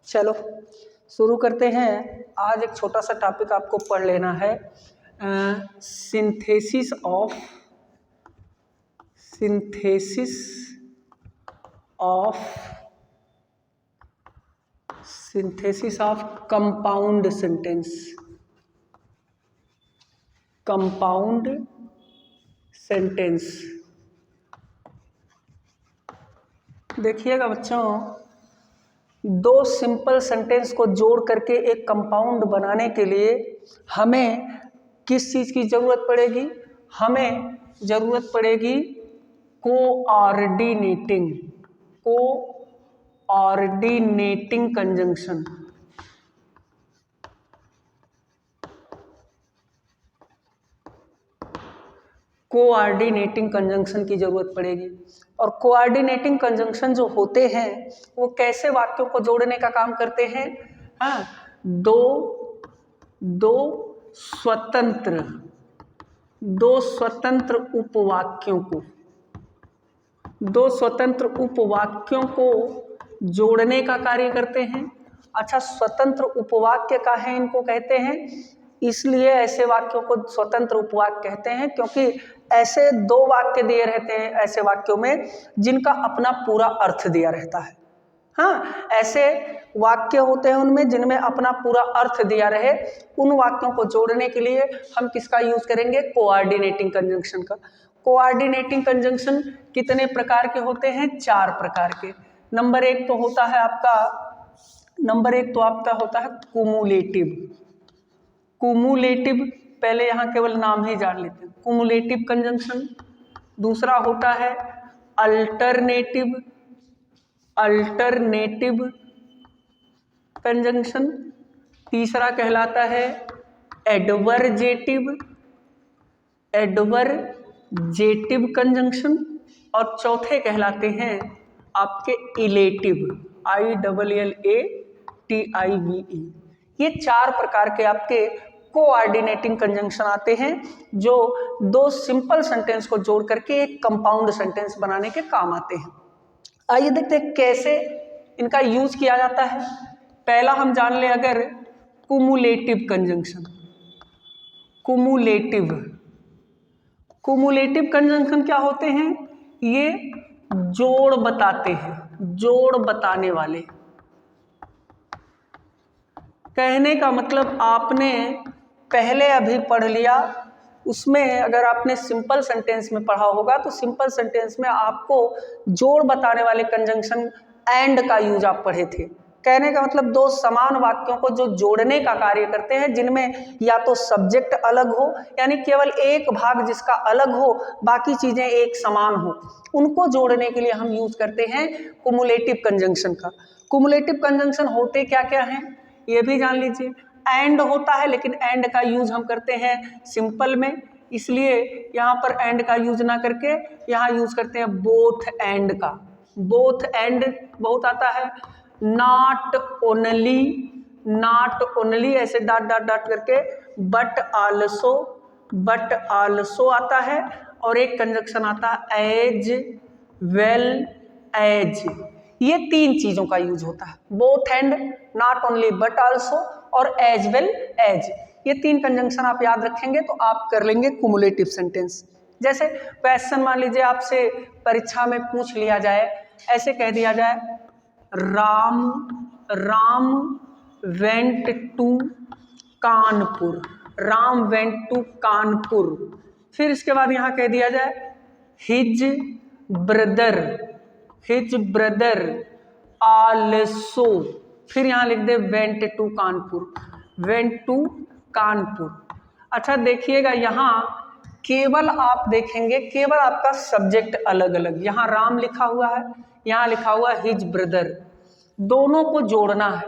चलो शुरू करते हैं। आज एक छोटा सा टॉपिक आपको पढ़ लेना है, सिंथेसिस ऑफ कंपाउंड सेंटेंस। देखिएगा बच्चों, दो सिंपल सेंटेंस को जोड़ करके एक कंपाउंड बनाने के लिए हमें किस चीज़ की ज़रूरत पड़ेगी? हमें ज़रूरत पड़ेगी कोऑर्डिनेटिंग कंजंक्शन। कोऑर्डिनेटिंग कंजंक्शन की जरूरत पड़ेगी। और कोऑर्डिनेटिंग कंजंक्शन जो होते हैं वो कैसे वाक्यों को जोड़ने का काम करते हैं? हाँ, दो स्वतंत्र उपवाक्यों को जोड़ने का कार्य करते हैं। अच्छा, स्वतंत्र उपवाक्य का है इनको कहते हैं, इसलिए ऐसे वाक्यों को स्वतंत्र उपवाक्य कहते हैं, क्योंकि ऐसे दो वाक्य दिए रहते हैं ऐसे वाक्यों में जिनका अपना पूरा अर्थ दिया रहता है। हाँ, ऐसे वाक्य होते हैं उनमें जिनमें अपना पूरा अर्थ दिया रहे। उन वाक्यों को जोड़ने के लिए हम किसका यूज करेंगे? कोऑर्डिनेटिंग कंजंक्शन का। कोऑर्डिनेटिंग कंजंक्शन कितने प्रकार के होते हैं? 4 प्रकार के। नंबर एक तो आपका होता है कुमुलेटिव। पहले यहाँ केवल नाम ही जान लेते हैं, कुमुलेटिव कंजंक्शन। दूसरा होता है अल्टरनेटिव कंजंक्शन। तीसरा कहलाता है एडवर्जेटिव कंजंक्शन। और चौथे कहलाते हैं आपके इलेटिव, ILLATIVE। ये 4 प्रकार के आपके कोऑर्डिनेटिंग कंजंक्शन आते हैं जो दो सिंपल सेंटेंस को जोड़ करके एक कंपाउंड सेंटेंस बनाने के काम आते हैं। आइए देखते हैं कैसे इनका यूज किया जाता है। पहला हम जान ले अगर कुमुलेटिव कंजंक्शन। कुमुलेटिव कंजंक्शन क्या होते हैं? ये जोड़ बताने वाले। कहने का मतलब आपने पहले अभी पढ़ लिया, उसमें अगर आपने सिंपल सेंटेंस में पढ़ा होगा तो सिंपल सेंटेंस में आपको जोड़ बताने वाले कंजंक्शन एंड का यूज आप पढ़े थे। कहने का मतलब दो समान वाक्यों को जो जोड़ने का कार्य करते हैं, जिनमें या तो सब्जेक्ट अलग हो, यानी केवल एक भाग जिसका अलग हो, बाकी चीजें एक समान हो, उनको जोड़ने के लिए हम यूज करते हैं कुमुलेटिव कंजंक्शन का। कुमुलेटिव कंजंक्शन होते क्या क्या हैं ये भी जान लीजिए। एंड होता है, लेकिन एंड का यूज हम करते हैं सिंपल में, इसलिए यहाँ पर एंड का यूज ना करके यहाँ यूज करते हैं बोथ एंड का। बोथ एंड बहुत आता है। नॉट ओनली ऐसे डॉट करके, बट आल्सो आता है। और एक कंजंक्शन आता है एज वेल एज। ये 3 चीजों का यूज होता है, both and, not only but also और एज वेल एज। ये 3 कंजंक्शन आप याद रखेंगे तो आप कर लेंगे कुमुलेटिव सेंटेंस। जैसे क्वेश्चन मान लीजिए आपसे परीक्षा में पूछ लिया जाए, ऐसे कह दिया जाए Ram went to Kanpur. Ram went to Kanpur. फिर इसके बाद यहाँ कह दिया जाए हिज ब्रदर आल्सो। फिर यहाँ लिख दे वेंट टू कानपुर। अच्छा देखिएगा, यहाँ केवल आप देखेंगे केवल आपका सब्जेक्ट अलग अलग। यहाँ राम लिखा हुआ है, यहाँ लिखा हुआ है हिज ब्रदर। दोनों को जोड़ना है।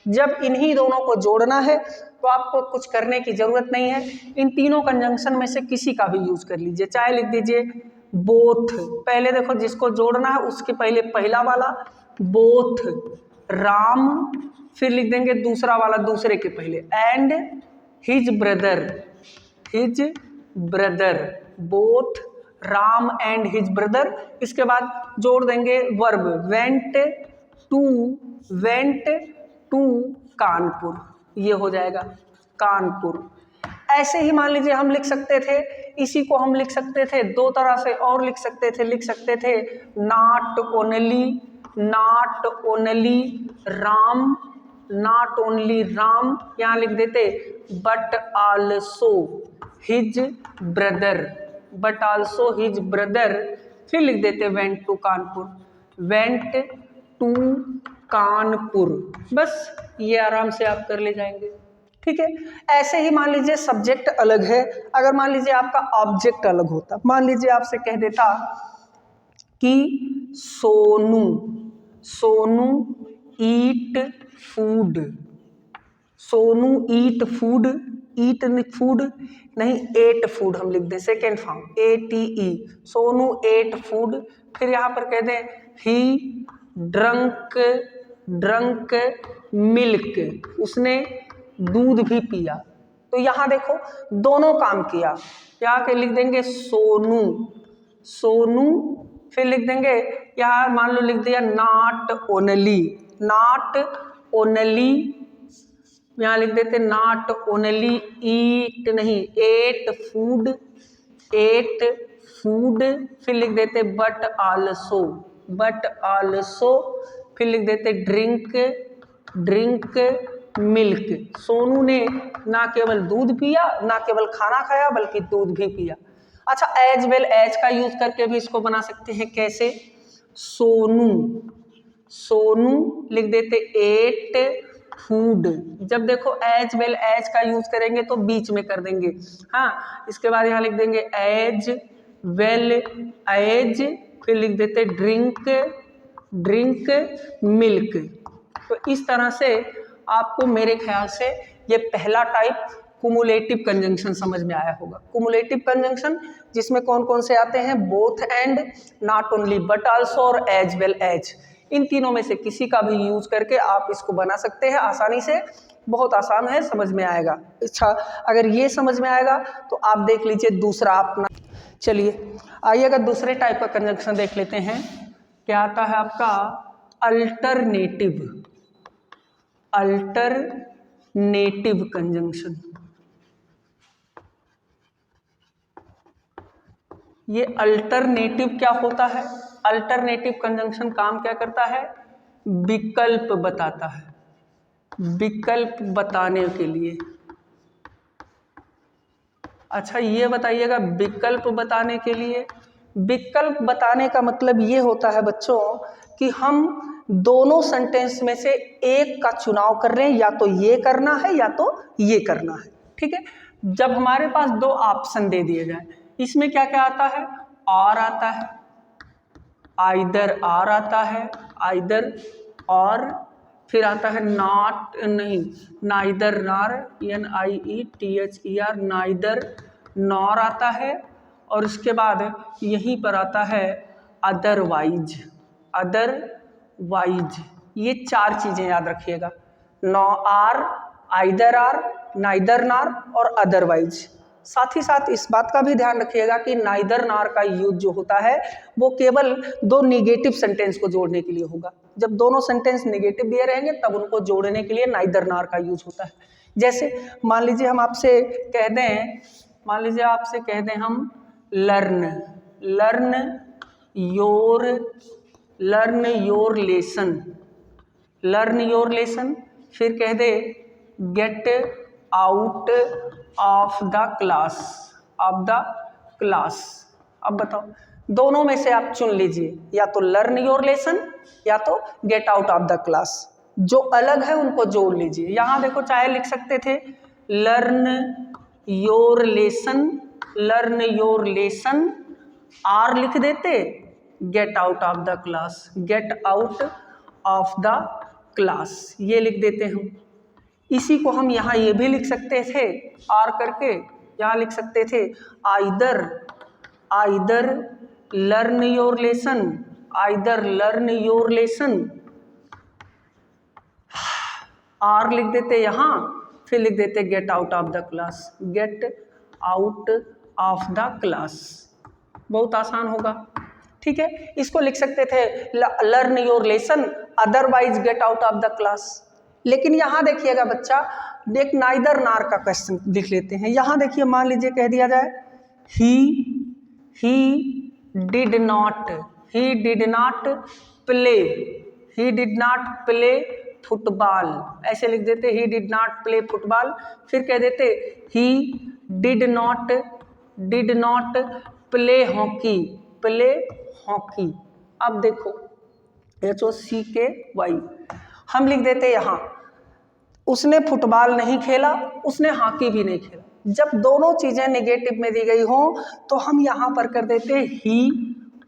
जब इन्हीं दोनों को जोड़ना है तो आपको कुछ करने की जरूरत नहीं है। इन तीनों कंजंक्शन में से किसी का भी यूज कर लीजिए, चाहे लिख दीजिए बोथ। पहले देखो जिसको जोड़ना है उसके पहले पहला वाला बोथ राम, फिर लिख देंगे दूसरा वाला दूसरे के पहले and his brother both Ram and his brother. इसके बाद जोड़ देंगे verb went to went to Kanpur, ये हो जाएगा कानपुर। ऐसे ही मान लीजिए हम लिख सकते थे, इसी को हम लिख सकते थे दो तरह से और लिख सकते थे not only Ram, not only Ram, यहाँ लिख देते but also his brother, but also his brother, फिर लिख देते went to Kanpur, went to Kanpur. बस ये आराम से आप कर ले जाएंगे, ठीक है। ऐसे ही मान लीजिए सब्जेक्ट अलग है, अगर मान लीजिए आपका ऑब्जेक्ट अलग होता, मान लीजिए आपसे कह देता कि Sonu eat food, Sonu eat food, eat food नहीं, एट फूड हम लिख दें second form ATE, Sonu ate food. फिर यहाँ पर कह दें ही ड्रंक मिल्क, उसने दूध भी पिया। तो यहाँ देखो दोनों काम किया, यहाँ के लिख देंगे सोनू, फिर लिख देंगे यहाँ मान लो लिख दिया नॉट ओनली, यहाँ लिख देते नॉट ओनली ईट नहीं, एट फूड, फिर लिख देते बट आल्सो, फिर लिख देते ड्रिंक मिल्क। सोनू ने ना केवल दूध पिया, ना केवल खाना खाया, बल्कि दूध भी पिया। अच्छा, एज वेल एज का यूज करके भी इसको बना सकते हैं, कैसे? सोनू लिख देते एट फूड। जब देखो एज वेल एज का यूज करेंगे तो बीच में कर देंगे, हाँ। इसके बाद यहाँ लिख देंगे एज वेल एज, फिर लिख देते ड्रिंक मिल्क। तो इस तरह से आपको मेरे ख्याल से ये पहला टाइप कुमुलेटिव कंजंक्शन समझ में आया होगा। कुमुलेटिव कंजंक्शन जिसमें कौन कौन से आते हैं? Both and, not only but also और एज वेल एज। इन तीनों में से किसी का भी यूज करके आप इसको बना सकते हैं आसानी से, बहुत आसान है, समझ में आएगा। अच्छा, अगर ये समझ में आएगा तो आप देख लीजिए दूसरा अपना। चलिए आइएगा दूसरे टाइप का कंजंक्शन देख लेते हैं। क्या आता है आपका? Alternative conjunction. ये अल्टरनेटिव क्या होता है? अल्टरनेटिव कंजंक्शन काम क्या करता है? विकल्प बताता है, विकल्प बताने के लिए। अच्छा, ये बताइएगा विकल्प बताने के लिए, विकल्प बताने का मतलब ये होता है बच्चों कि हम दोनों सेंटेंस में से एक का चुनाव कर रहे हैं, या तो ये करना है या तो ये करना है, ठीक है। जब हमारे पास दो ऑप्शन दे दिए जाए, इसमें क्या क्या आता है? और आता है, आइदर आर आता है, आइदर और, फिर आता है नॉट नहीं, नाइदर नार, NIETHER, नाइदर नॉर आता है, और उसके बाद यहीं पर आता है अदरवाइज। ये चार चीजें याद रखिएगा, no or, either or, neither nor और अदरवाइज। साथ ही साथ इस बात का भी ध्यान रखिएगा कि नाइदर नार का यूज जो होता है वो केवल दो निगेटिव सेंटेंस को जोड़ने के लिए होगा। जब दोनों सेंटेंस निगेटिव दिए रहेंगे तब उनको जोड़ने के लिए नाइदर नार का यूज होता है। जैसे मान लीजिए हम आपसे कह दें, हम लर्न योर लेसन, फिर कह they get out of the class. अब बताओ, दोनों में से आप चुन लीजिए, या तो लर्न योर लेसन या तो gate out of the class. जो अलग है उनको जोड़ लीजिए। यहाँ देखो, चाहे लिख सकते थे लर्न योर लेसन, आर लिख देते, get out of the class, ये लिख देते हम। इसी को हम यहाँ ये भी लिख सकते थे, आर करके यहाँ लिख सकते थे either learn your lesson, or लिख देते यहाँ, फिर लिख देते get out of the class. बहुत आसान होगा, ठीक है, इसको लिख सकते थे learn your lesson otherwise get out of the class. लेकिन यहाँ देखिएगा बच्चा, एक नाइदर नार का क्वेश्चन लिख लेते हैं। यहाँ देखिए, मान लीजिए कह दिया जाए he did not play football, ऐसे लिख देते he did not play football. फिर कह देते he did not play hockey. अब देखो HOCKY हम लिख देते यहाँ, उसने फुटबॉल नहीं खेला, उसने हॉकी भी नहीं खेला। जब दोनों चीजें नेगेटिव में दी गई हो तो हम यहाँ पर कर देते ही,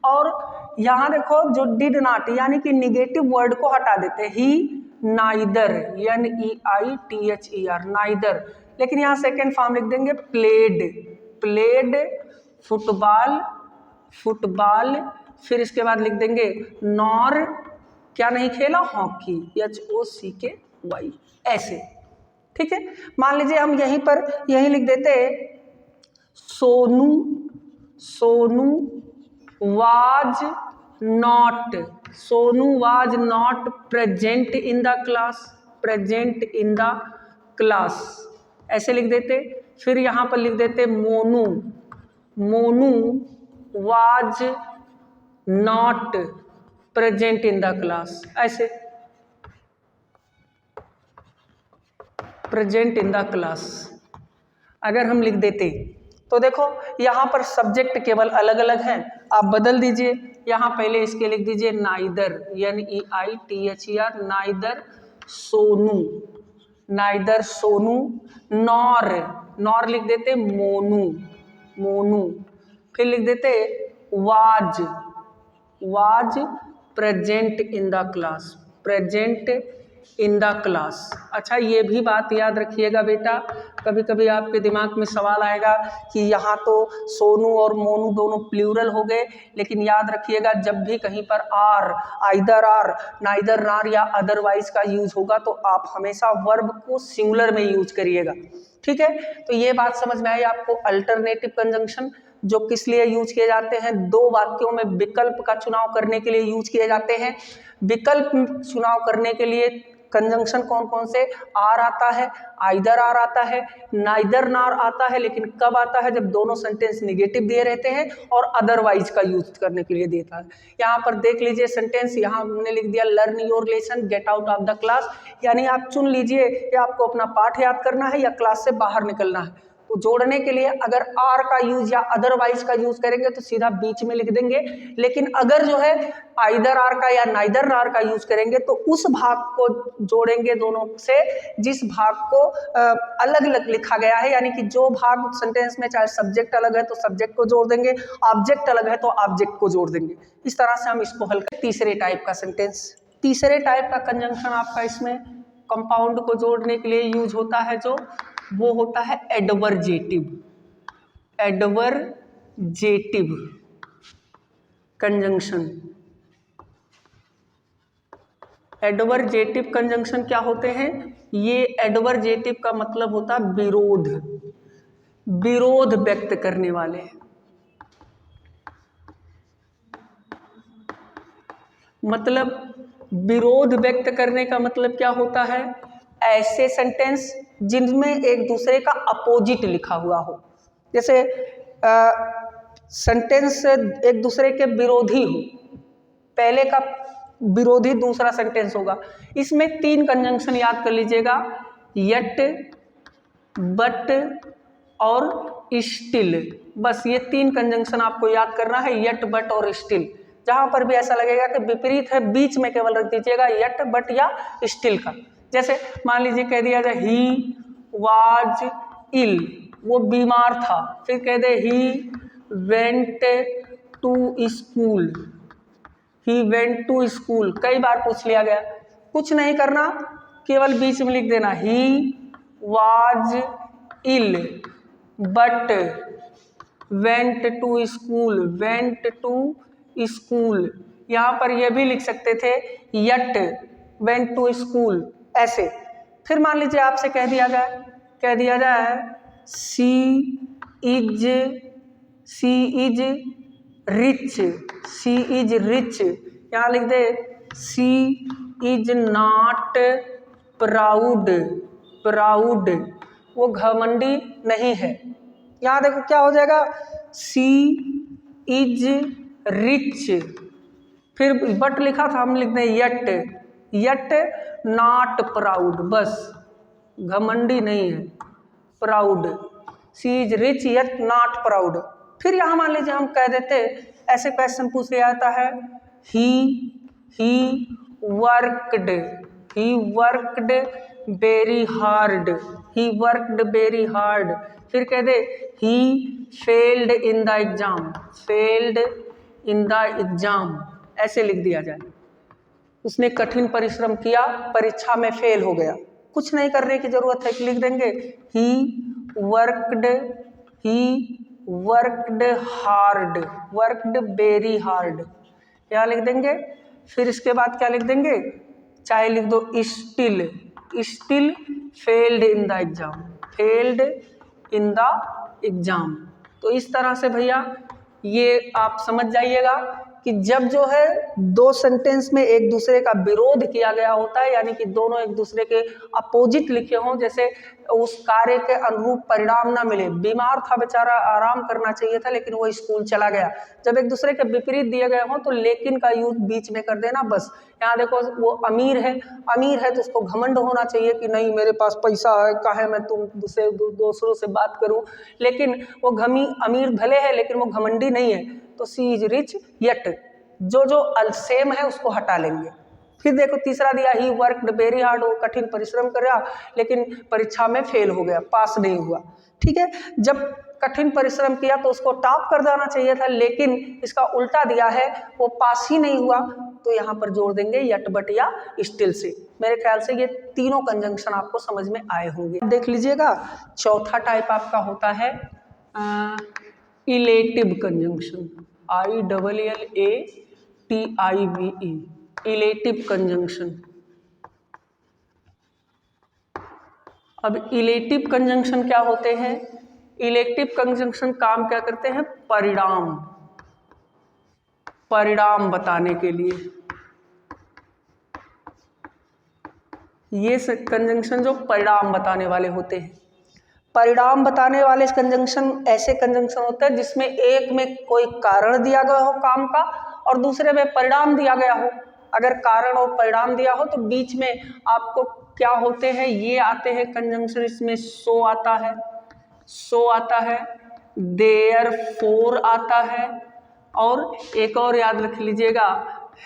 और यहाँ देखो जो डिड नॉट यानी कि नेगेटिव वर्ड को हटा देते ही नाइदर NEITHER नाइदर। लेकिन यहाँ सेकेंड फॉर्म लिख देंगे प्लेड फुटबॉल। फिर इसके बाद लिख देंगे नॉर क्या नहीं खेला, हॉकी HOCKY ऐसे। ठीक है, मान लीजिए हम यहीं पर यही लिख देते Sonu was not present in the class ऐसे लिख देते। फिर यहाँ पर लिख देते Monu was not present in the class, ऐसे प्रेजेंट इन द क्लास अगर हम लिख देते। तो देखो यहाँ पर सब्जेक्ट केवल अलग अलग हैं, आप बदल दीजिए। यहाँ पहले इसके लिख दीजिए neither NEITHER neither Sonu nor लिख देते मोनू। फिर लिख देते was present in the class. अच्छा, ये भी बात याद रखिएगा बेटा, कभी कभी आपके दिमाग में सवाल आएगा कि यहाँ तो सोनू और मोनू दोनों प्लूरल हो गए, लेकिन याद रखिएगा जब भी कहीं पर आइदर आर नाइदर नार या अदरवाइज का यूज होगा तो आप हमेशा वर्ब को सिंगुलर में यूज करिएगा। ठीक है, तो ये बात समझ में आई आपको। अल्टरनेटिव कंजंक्शन जो किस लिए यूज किए जाते हैं, दो वाक्यों में विकल्प का चुनाव करने के लिए यूज किए जाते हैं। विकल्प चुनाव करने के लिए कंजंक्शन कौन कौन से, आर आता है, आइदर आर आता है, नाइदर नार आता है। लेकिन कब आता है, जब दोनों सेंटेंस निगेटिव दिए रहते हैं और अदरवाइज का यूज करने के लिए देता है। यहाँ पर देख लीजिए सेंटेंस, यहाँ हमने लिख दिया learn your lesson gate out of the class, यानी आप चुन लीजिए कि आपको अपना पाठ याद करना है या क्लास से बाहर निकलना है। तो जोड़ने के लिए अगर आर का यूज या अदरवाइज का यूज करेंगे तो सीधा बीच में लिख देंगे। लेकिन अगर जो है आइदर आर का या नाइदर आर का यूज करेंगे तो उस भाग को जोड़ेंगे दोनों से जिस भाग को अलग अलग लिखा गया है, यानी कि जो भाग सेंटेंस में चाहे सब्जेक्ट अलग है तो सब्जेक्ट को जोड़ देंगे, ऑब्जेक्ट अलग है तो ऑब्जेक्ट को जोड़ देंगे। इस तरह से हम इसको हल करें। तीसरे टाइप का सेंटेंस, तीसरे टाइप का कंजंक्शन आपका इसमें कंपाउंड को जोड़ने के लिए यूज होता है, जो वो होता है एडवर्जेटिव कंजंक्शन। एडवर्जेटिव कंजंक्शन क्या होते हैं, ये एडवर्जेटिव का मतलब होता है विरोध व्यक्त करने वाले। मतलब विरोध व्यक्त करने का मतलब क्या होता है, ऐसे सेंटेंस जिनमें एक दूसरे का अपोजिट लिखा हुआ हो। जैसे सेंटेंस एक दूसरे के विरोधी हो, पहले का विरोधी दूसरा सेंटेंस होगा। इसमें तीन कंजंक्शन याद कर लीजिएगा, यट, बट और स्टिल। बस ये तीन कंजंक्शन आपको याद करना है, यट, बट और स्टिल। जहां पर भी ऐसा लगेगा कि विपरीत है, बीच में केवल रख दीजिएगा यट, बट या स्टिल का। जैसे मान लीजिए कह दिया जाए ही वाज इल, वो बीमार था। फिर कह दे ही वेंट टू स्कूल, कई बार पूछ लिया गया, कुछ नहीं करना, केवल बीच में लिख देना ही was ill but went to school. यहाँ पर यह भी लिख सकते थे यट वेंट टू स्कूल ऐसे। फिर मान लीजिए आपसे कह दिया जाए she is rich, she is rich, यहाँ लिख दे she is not proud, proud वो घमंडी नहीं है। यहाँ देखो क्या हो जाएगा, शी इज रिच, फिर बट लिखा था हम लिख दें यट, यट नॉट प्राउड, बस घमंडी नहीं है, proud, she is rich yet not proud. फिर यहाँ मान लीजिए हम कह देते, ऐसे क्वेश्चन पूछ लिया जाता है he worked, he worked very hard, he worked very hard, फिर कह दे he failed in the exam, failed in the exam, ऐसे लिख दिया जाए। उसने कठिन परिश्रम किया, परीक्षा में फेल हो गया, कुछ नहीं करने की जरूरत है कि लिख देंगे ही worked, he worked hard, worked very hard, क्या लिख देंगे। फिर इसके बाद क्या लिख देंगे, चाहे लिख दो still, still failed in the exam, failed in the exam. तो इस तरह से भैया ये आप समझ जाइएगा कि जब जो है दो सेंटेंस में एक दूसरे का विरोध किया गया होता है, यानी कि दोनों एक दूसरे के अपोजिट लिखे हों, जैसे उस कार्य के अनुरूप परिणाम ना मिले, बीमार था बेचारा, आराम करना चाहिए था लेकिन वो स्कूल चला गया, जब एक दूसरे के विपरीत दिए गए हों तो लेकिन का यूज बीच में कर देना बस। यहाँ देखो वो अमीर है, अमीर है तो उसको घमंड होना चाहिए कि नहीं मेरे पास पैसा है, काहे मैं तुम दूसरों से बात करूं, लेकिन वो अमीर भले है लेकिन वो घमंडी नहीं है, तो सी इज रिच यट, जो अलसेम है उसको हटा लेंगे। फिर देखो तीसरा दिया ही वर्कड वेरी हार्ड, वो कठिन परिश्रम कर रहा लेकिन परीक्षा में फेल हो गया, पास नहीं हुआ, ठीक है। जब कठिन परिश्रम किया तो उसको टॉप कर देना चाहिए था, लेकिन इसका उल्टा दिया है, वो पास ही नहीं हुआ, तो यहाँ पर जोड़ देंगे यट बट या स्टिल से। मेरे ख्याल से ये तीनों कंजंक्शन आपको समझ में आए होंगे। देख लीजिएगा चौथा टाइप आपका होता है illative conjunction, ILLATIVE, illative conjunction. अब इलेटिव कंजंक्शन क्या होते हैं, इलेक्टिव कंजंक्शन काम क्या करते हैं, परिणाम, परिणाम बताने के लिए। ये कंजंक्शन जो परिणाम बताने वाले होते हैं, परिणाम बताने वाले कंजंक्शन ऐसे कंजंक्शन होते हैं जिसमें एक में कोई कारण दिया गया हो काम का और दूसरे में परिणाम दिया गया हो। अगर कारण और परिणाम दिया हो तो बीच में आपको क्या होते हैं, ये आते हैं कंजंक्शन, इसमें सो आता है, सो आता है, देयरफॉर आता है, और एक और याद रख लीजिएगा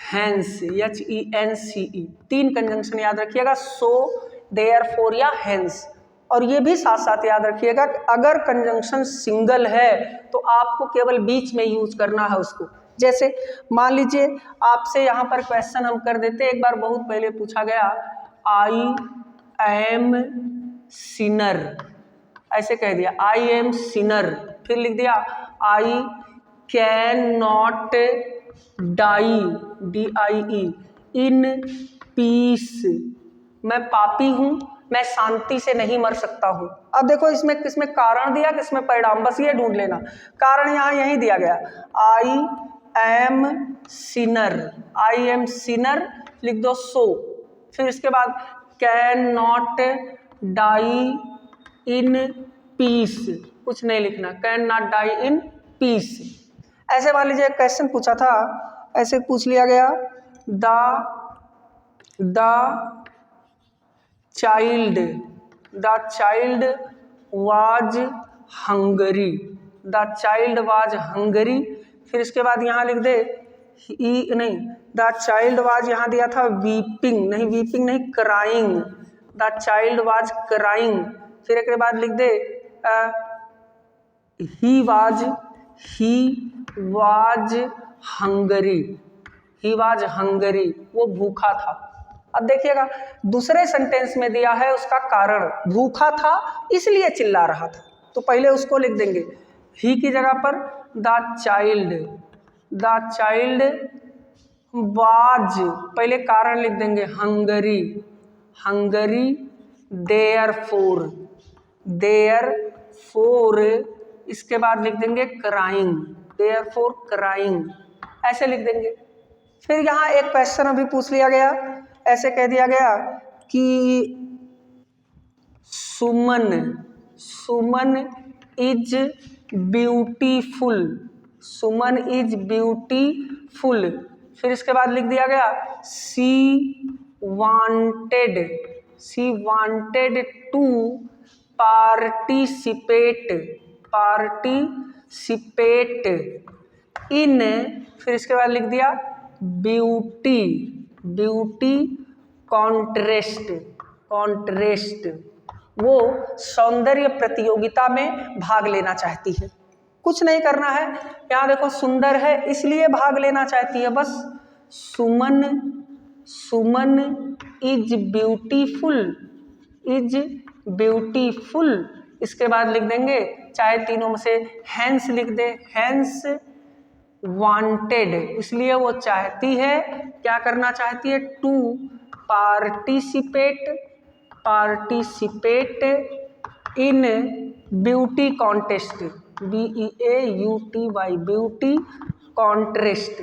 हैंस, HENCE, तीन कंजंक्शन याद रखिएगा, सो, देयरफॉर या हैंस। और ये भी साथ साथ याद रखिएगा कि अगर कंजंक्शन सिंगल है तो आपको केवल बीच में यूज करना है उसको। जैसे मान लीजिए आपसे यहाँ पर क्वेश्चन हम कर देते, एक बार बहुत पहले पूछा गया आई एम सिनर, ऐसे कह दिया आई एम सिनर, फिर लिख दिया I can not die, DIE, in peace, मैं पापी हूं, मैं शांति से नहीं मर सकता हूं। अब देखो इसमें किसमें कारण दिया, किसमें परिणाम, बस ये ढूंढ लेना। कारण यहाँ यही दिया गया, I am sinner, I am sinner लिख दो सो, फिर इसके बाद can not die in peace, कुछ नहीं लिखना, can not die in peace. ऐसे मान लीजिए क्वेश्चन पूछा था, ऐसे पूछ लिया गया the child was Hungary, the child was Hungary, फिर इसके बाद यहाँ लिख दे नहीं, द चाइल्ड वाज यहाँ दिया था वीपिंग नहीं, crying, the child was crying, फिर एक बाद लिख दे he was hungry, he was hungry, वो भूखा था। अब देखिएगा दूसरे सेंटेंस में दिया है उसका कारण, भूखा था इसलिए चिल्ला रहा था, तो पहले उसको लिख देंगे, ही की जगह पर द चाइल्ड वाज, पहले कारण लिख देंगे हंगरी, देयरफॉर, इसके बाद लिख देंगे क्राइंग, देयरफॉर क्राइंग, ऐसे लिख देंगे। फिर यहाँ एक क्वेश्चन अभी पूछ लिया गया, ऐसे कह दिया गया कि Suman is beautiful, Suman is beautiful. फिर इसके बाद लिख दिया गया she wanted to participate in, फिर इसके बाद लिख दिया ब्यूटी कॉन्टेस्ट, वो सौंदर्य प्रतियोगिता में भाग लेना चाहती है। कुछ नहीं करना है, यहाँ देखो सुंदर है इसलिए भाग लेना चाहती है बस। सुमन इज ब्यूटीफुल। इसके बाद लिख देंगे, चाहे तीनों में से हैंस लिख दे, हैंस वांटेड, इसलिए वो चाहती है, क्या करना चाहती है, to participate in beauty contest, BEAUTY, beauty contest.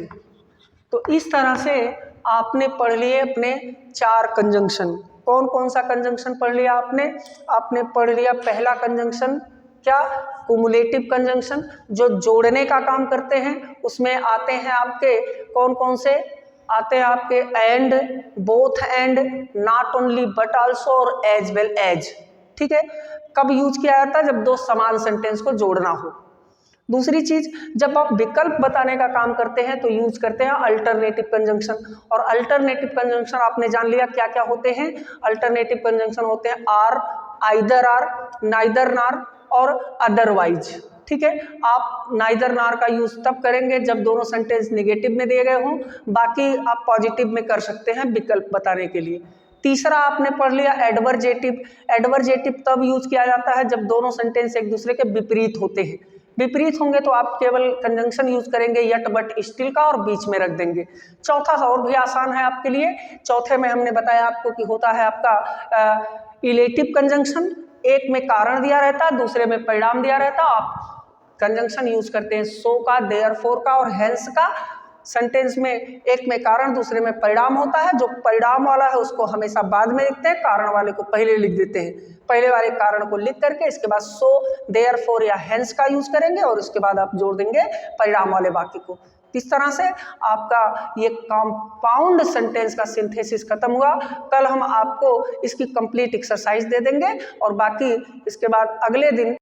तो इस तरह से आपने पढ़ लिए अपने 4 कंजंक्शन। कौन कौन सा कंजंक्शन पढ़ लिया आपने पढ़ लिया पहला कंजंक्शन, क्या, कुमुलेटिव कंजंक्शन, जो जोड़ने का काम करते हैं। उसमें आते हैं आपके कौन कौन से, आते हैं आपके and, both and, not only but also और एज वेल एज। ठीक है, कब यूज किया जाता है, जब 2 समान सेंटेंस को जोड़ना हो। दूसरी चीज, जब आप विकल्प बताने का काम करते हैं तो यूज करते हैं अल्टरनेटिव कंजंक्शन। और अल्टरनेटिव कंजंक्शन आपने जान लिया क्या क्या होते हैं। अल्टरनेटिव कंजंक्शन होते हैं are, either or, neither nor और अदरवाइज। ठीक है, आप नाइदर नार का यूज तब करेंगे जब दोनों सेंटेंस नेगेटिव में दिए गए हों, बाकी आप पॉजिटिव में कर सकते हैं विकल्प बताने के लिए। तीसरा आपने पढ़ लिया एडवर्जेटिव। एडवर्जेटिव तब यूज किया जाता है जब दोनों सेंटेंस एक दूसरे के विपरीत होते हैं। विपरीत होंगे तो आप केवल कंजंक्शन यूज करेंगे यट बट स्टिल का और बीच में रख देंगे। चौथा और भी आसान है आपके लिए। चौथे में हमने बताया आपको कि होता है आपका इलेटिव कंजंक्शन, एक में कारण दिया रहता है, दूसरे में परिणाम दिया रहता है। आप कंजंक्शन यूज करते हैं सो का, देयरफॉर का और हेंस का। सेंटेंस में एक में कारण, दूसरे में परिणाम होता है। जो परिणाम वाला है उसको हमेशा बाद में लिखते हैं, कारण वाले को पहले लिख देते हैं। पहले वाले कारण को लिख करके इसके बाद सो, देयरफॉर या हेंस का यूज करेंगे और उसके बाद आप जोड़ देंगे परिणाम वाले वाक्य को। इस तरह से आपका ये कंपाउंड सेंटेंस का सिंथेसिस खत्म हुआ। कल हम आपको इसकी कंप्लीट एक्सरसाइज दे देंगे और बाकी इसके बाद अगले दिन